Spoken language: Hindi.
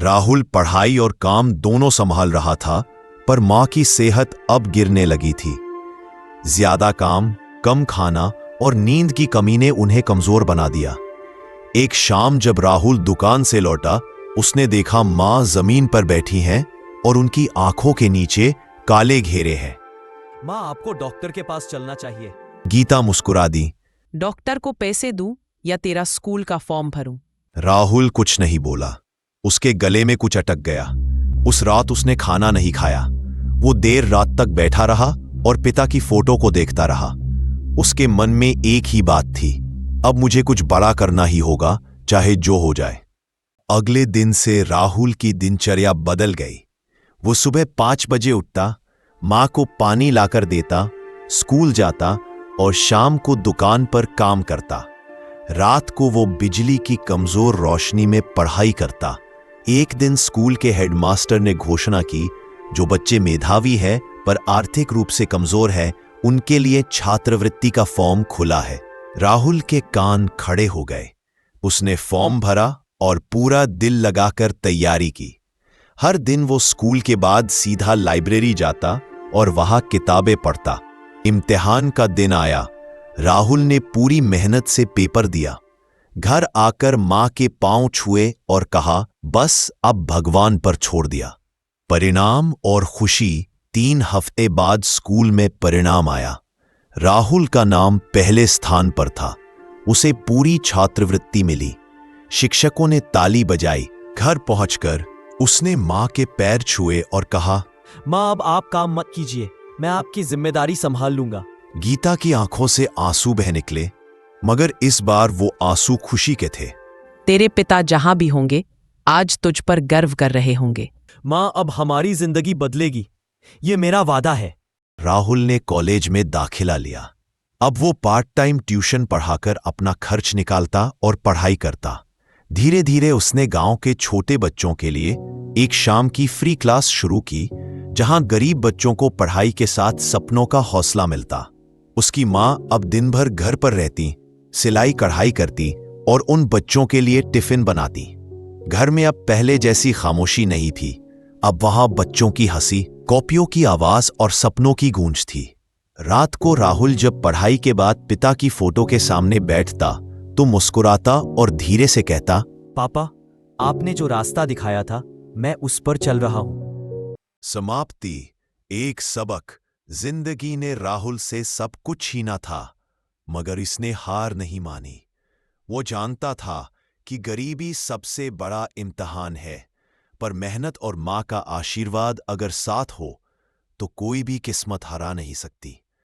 राहुल पढ़ाई और काम दोनों संभाल रहा था, पर मां की सेहत अब गिरने लगी थी। ज्यादा काम, कम खाना और नींद की कमी ने उन्हें कमजोर बना दिया। एक शाम जब राहुल दुकान से लौटा, उसने देखा मां जमीन पर बैठी हैं और उनकी आंखों के नीचे काले घेरे हैं। मां, आपको डॉक्टर के पास चलना चाहिए। गीता मुस्कुरा दी। डॉक्टर को पैसे दूं या तेरा स्कूल का फॉर्म भरूं? राहुल कुछ नहीं बोला। उसके गले में कुछ अटक गया। उस रात उसने खाना नहीं खाया। वो देर रात तक बैठा रहा और पिता की फोटो को देखता रहा। उसके मन में एक ही बात थी, अब मुझे कुछ बड़ा करना ही होगा, चाहे जो हो जाए। अगले दिन से राहुल की दिनचर्या बदल गई। वो सुबह 5 बजे उठता, मां को पानी लाकर देता, स्कूल जाता और शाम को दुकान पर काम करता। रात को वो बिजली की कमजोर रोशनी में पढ़ाई करता। एक दिन स्कूल के हेडमास्टर ने घोषणा की, जो बच्चे मेधावी है पर आर्थिक रूप से कमजोर है, उनके लिए छात्रवृत्ति का फॉर्म खुला है। राहुल के कान खड़े हो गए। उसने फॉर्म भरा और पूरा दिल लगाकर तैयारी की। हर दिन वो स्कूल के बाद सीधा लाइब्रेरी जाता और वहां किताबें पढ़ता। इम्तिहान का दिन आया। राहुल ने पूरी मेहनत से पेपर दिया। घर आकर मां के पांव छुए और कहा, बस अब भगवान पर छोड़ दिया। परिणाम और खुशी। 3 हफ्ते बाद स्कूल में परिणाम आया। राहुल का नाम पहले स्थान पर था। उसे पूरी छात्रवृत्ति मिली। शिक्षकों ने ताली बजाई। घर पहुंचकर उसने मां के पैर छुए और कहा, मां, अब आप काम मत कीजिए, मैं आपकी जिम्मेदारी संभाल लूंगा। गीता की आंखों से आंसू बह निकले, मगर इस बार वो आंसू खुशी के थे। तेरे पिता जहां भी होंगे, आज तुझ पर गर्व कर रहे होंगे। मां, अब हमारी जिंदगी बदलेगी, ये मेरा वादा है। राहुल ने कॉलेज में दाखिला लिया। अब वो पार्ट टाइम ट्यूशन पढ़ाकर अपना खर्च निकालता और पढ़ाई करता। धीरे धीरे उसने गांव के छोटे बच्चों के लिए एक शाम की फ्री क्लास शुरू की, जहां गरीब बच्चों को पढ़ाई के साथ सपनों का हौसला मिलता। उसकी मां अब दिन भर घर पर रहती, सिलाई कढ़ाई करती और उन बच्चों के लिए टिफिन बनाती। घर में अब पहले जैसी खामोशी नहीं थी। अब वहां बच्चों की हंसी, कॉपियों की आवाज और सपनों की गूंज थी। रात को राहुल जब पढ़ाई के बाद पिता की फोटो के सामने बैठता तो मुस्कुराता और धीरे से कहता, पापा, आपने जो रास्ता दिखाया था, मैं उस पर चल रहा हूं। समाप्ति। एक सबक। जिंदगी ने राहुल से सब कुछ छीना था, मगर इसने हार नहीं मानी। वो जानता था कि गरीबी सबसे बड़ा इम्तिहान है, पर मेहनत और मां का आशीर्वाद अगर साथ हो तो कोई भी किस्मत हरा नहीं सकती।